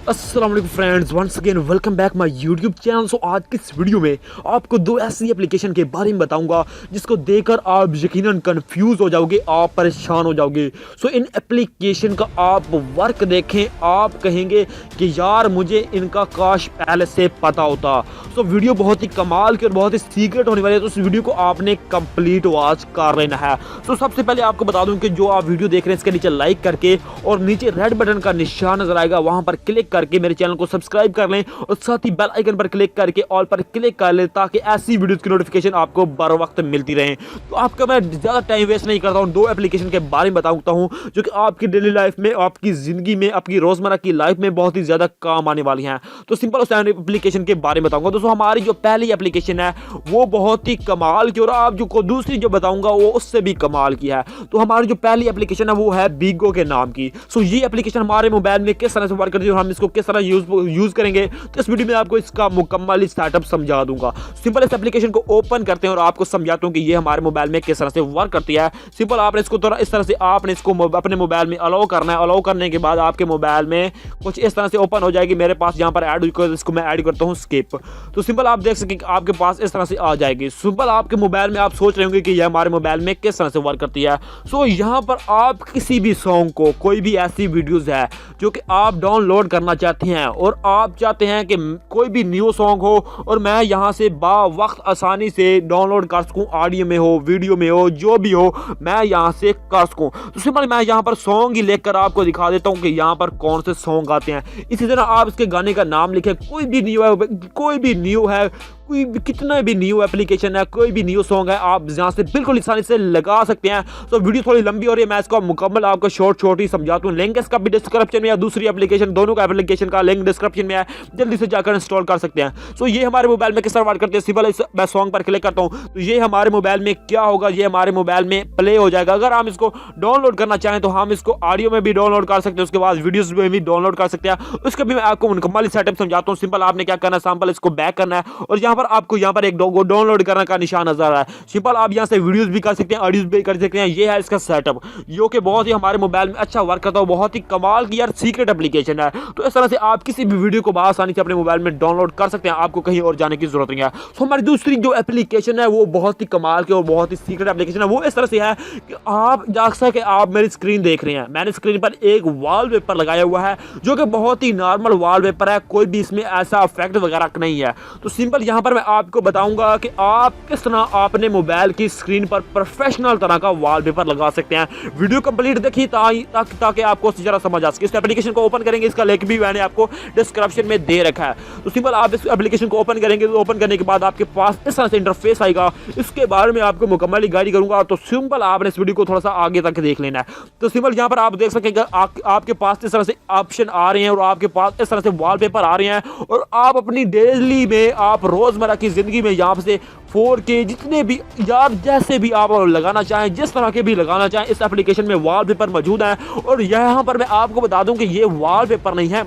अस्सलाम वालेकुम friends, once again welcome back my YouTube channel. So आज की इस वीडियो में आपको दो ऐसी एप्लीकेशन के बारे में बताऊंगा जिसको देखकर आप यकीनन कंफ्यूज हो जाओगे, आप परेशान हो जाओगे। सो इन एप्लीकेशन का आप वर्क देखें, आप कहेंगे कि यार मुझे इनका काश पहले से पता होता। सो वीडियो बहुत ही कमाल की और बहुत ही सीक्रेट होने वाली है, तो इस वीडियो को आपने कंप्लीट वॉच कर लेना है। सो सबसे पहले आपको बता दूं कि जो आप वीडियो देख रहे हैं इसके नीचे लाइक करके और नीचे रेड बटन का निशान नजर आएगा, वहां पर क्लिक करके मेरे चैनल को सब्सक्राइब कर लें और साथ ही बेल आइकन पर क्लिक करके ऑल पर क्लिक कर लें ताकि ऐसी वीडियोस की नोटिफिकेशन आपको बर वक्त मिलती रहे। तो आपका मैं ज़्यादा टाइम वेस्ट नहीं करता हूं, दो एप्लीकेशन के बारे में बताता हूं जो कि आपकी डेली लाइफ में, आपकी ज़िंदगी में, आपकी रोज़मर्रा की लाइफ में बहुत ही ज़्यादा काम आने वाली हैं। तो सिंपल और एप्लीकेशन के बारे में बताऊँगा। दोस्तों हमारी जो पहली एप्लीकेशन है वो बहुत ही कमाल की और आप जो दूसरी जो बताऊँगा वो उससे भी कमाल की है। तो हमारी जो पहली एप्लीकेशन है वो है बीगो के नाम की। सो ये एप्लीकेशन हमारे मोबाइल में किस तरह से वर्क करती है और हम इसको किस तरह यूज करेंगे, तो इस वीडियो में आपको इसका मुकम्मल सेटअप समझा दूंगा। सिंपल इस एप्लीकेशन को ओपन करते हैं और आपको समझाता हूं कि ये हमारे मोबाइल में किस तरह से वर्क करती है। सिंपल आपने इसको थोड़ा इस तरह से आपने इसको अपने मोबाइल में अलाउ करना है। अलाउ करने के बाद आपके मोबाइल में कुछ इस तरह से ओपन हो जाएगी। मेरे पास यहाँ पर ऐड, इसको मैं ऐड करता हूँ स्किप। तो सिंपल आप देख सकें आपके पास इस तरह से आ जाएगी। सिंपल आपके मोबाइल में आप सोच रहे होंगे कि यह हमारे मोबाइल में किस तरह से वर्क करती है। सो यहाँ पर आप किसी भी सॉन्ग को, कोई भी ऐसी वीडियोज है जो कि आप डाउनलोड करना चाहते हैं और आप चाहते हैं कि कोई भी न्यू सॉन्ग हो और मैं यहाँ से वक्त आसानी से डाउनलोड कर सकूँ, ऑडियो में हो, वीडियो में हो, जो भी हो मैं यहाँ से कर सकूँ। तो सिंपल मैं यहाँ पर सॉन्ग ही लेकर आपको दिखा देता हूँ कि यहाँ पर कौन से सॉन्ग आते हैं। इसी तरह आप इसके गाने का नाम लिखें, कोई भी न्यू है, कोई भी न्यू है, कोई भी कितना भी न्यू एप्लीकेशन है, कोई भी न्यू सॉन्ग है, आप यहाँ से बिल्कुल आसानी से लगा सकते हैं। तो वीडियो थोड़ी लंबी हो रही है, मैं इसको मुकम्मल आपको शॉर्ट ही समझाता हूँ। लिंक इसका भी डिस्क्रिप्शन में या दूसरी एप्लीकेशन, दोनों का एप्लीकेशन का लिंक डिस्क्रिप्शन में है, जल्दी से जाकर इंस्टॉल कर सकते हैं। सो ये हमारे मोबाइल में किस तरह वर्क करते हैं, सिंपल मैं सॉन्ग पर क्लिक करता हूँ तो ये हमारे मोबाइल में क्या होगा, ये हमारे मोबाइल में प्ले हो जाएगा। अगर हम इसको डाउनलोड करना चाहें तो हम इसको ऑडियो में भी डाउनलोड कर सकते हैं, उसके बाद वीडियोस में भी डाउनलोड कर सकते हैं। उसका भी मैं आपको मुकम्मल सेटअप समझाता हूँ। सिंपल आपने क्या करना है, सैंपल इसको बैक करना है और यहाँ पर आपको यहाँ पर एक डाउनलोड करने का निशान नजर आ रहा है। सिंपल आप यहाँ से वीडियोस भी कर सकते हैं, ऑडियोस भी कर सकते हैं। ये है इसका सेटअप जो कि बहुत ही हमारे मोबाइल में अच्छा वर्क करता है, बहुत ही कमाल की यार सीक्रेट एप्लीकेशन है। तो इस तरह से आप किसी भी वीडियो को आसानी से अपने मोबाइल में डाउनलोड कर सकते हैं, आपको कहीं और जाने की जरूरत नहीं है। तो हमारी दूसरी जो एप्लीकेशन है वो बहुत ही कमाल की और बहुत ही सीक्रेट एप्लीकेशन है। वो इस तरह से है कि आप जैसा कि आप मेरी स्क्रीन देख रहे हैं, मैंने स्क्रीन पर एक वॉलपेपर लगाया हुआ है जो कि बहुत ही नॉर्मल वॉलपेपर है, कोई भी इसमें ऐसा इफेक्ट वगैरह नहीं है। तो सिंपल यहाँ पर मैं आपको बताऊंगा कि आप किस तरह अपने मोबाइल की स्क्रीन पर प्रोफेशनल तरह का वॉलपेपर लगा सकते हैं। वीडियो कंप्लीट देखिए ताकि आपको जरा समझ आ सके। इस एप्लीकेशन को ओपन करेंगे, इसका लिंक भी मैंने आपको डिस्क्रिप्शन में दे रखा है। तो सिंपल आप इस एप्लीकेशन को ओपन करेंगे, तो ओपन करने के बाद आपके पास इस तरह से इंटरफेस आएगा। इसके बारे में आपको मुकम्मल गाइड करूंगा। तो सिंपल आपने इस वीडियो को थोड़ा सा आगे तक देख लेना है। तो सिंपल यहाँ पर आप देख सकेंगे आपके पास इस तरह से ऑप्शन आ रहे हैं और आपके पास इस तरह से वॉलपेपर आ रहे हैं और आप अपनी डेली में, आप रोजमर्रा की जिंदगी में यहाँ से 4K जितने भी यार जैसे भी आप लगाना चाहें, जिस तरह के भी लगाना चाहें, इस एप्लीकेशन में वॉलपेपर मौजूद है। और यहाँ पर मैं आपको बता दूं कि ये वॉलपेपर नहीं है,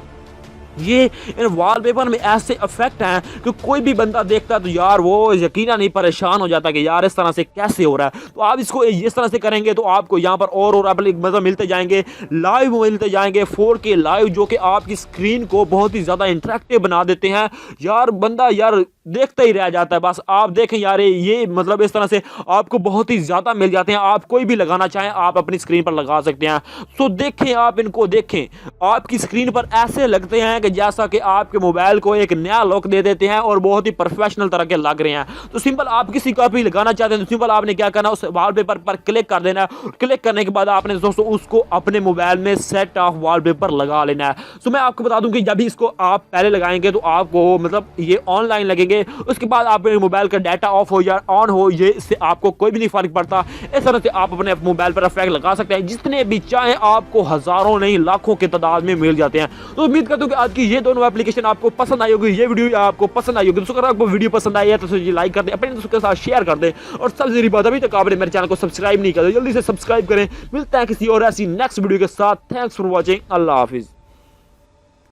ये इन वॉलपेपर में ऐसे इफेक्ट हैं कि कोई भी बंदा देखता है तो यार वो यकीनन नहीं परेशान हो जाता कि यार इस तरह से कैसे हो रहा है। तो आप इसको इस तरह से करेंगे तो आपको यहाँ पर और मतलब मिलते जाएंगे, लाइव मिलते जाएंगे, 4K लाइव, जो कि आपकी स्क्रीन को बहुत ही ज़्यादा इंटरेक्टिव बना देते हैं। यार बंदा यार देखता ही रह जाता है। बस आप देखें यार, ये मतलब इस तरह से आपको बहुत ही ज़्यादा मिल जाते हैं। आप कोई भी लगाना चाहें आप अपनी स्क्रीन पर लगा सकते हैं। तो देखें, आप इनको देखें, आपकी स्क्रीन पर ऐसे लगते हैं कि जैसा कि आपके मोबाइल को एक नया लुक दे देते हैं और बहुत ही प्रोफेशनल तरह के लग रहे हैं। तो सिंपल आप किसी का भी लगाना चाहते हैं तो सिंपल आपने क्या करना है, उस वॉलपेपर पर क्लिक कर देना है। क्लिक करने के बाद आपने दोस्तों उसको अपने मोबाइल में सेट ऑफ वॉलपेपर लगा लेना है। तो मैं आपको बता दूं कि जब इसको आप पहले लगाएंगे तो आपको मतलब ये ऑनलाइन लगेंगे, उसके बाद आपके मोबाइल का डाटा ऑफ हो या ऑन हो, ये इससे आपको कोई भी नहीं फर्क पड़ता। इस तरह से आप अपने मोबाइल पर इफेक्ट लगा सकते हैं, जितने भी चाहें, आपको हजारों नहीं लाखों की तादाद में मिल जाते हैं। तो उम्मीद करता हूं कि आज की ये दोनों एप्लीकेशन आपको पसंद आई होगी, ये वीडियो आपको पसंद आई होगी। तो अगर आपको वीडियो पसंद आई है तो लाइक कर दें, अपने दोस्तों के साथ शेयर कर दें और सबसे बड़ी बात, अभी तक आपने मेरे चैनल को सब्सक्राइब नहीं किया तो जल्दी से सब्सक्राइब करें। मिलता है किसी और ऐसी नेक्स्ट वीडियो के साथ। Thanks for watching. Allah Hafiz.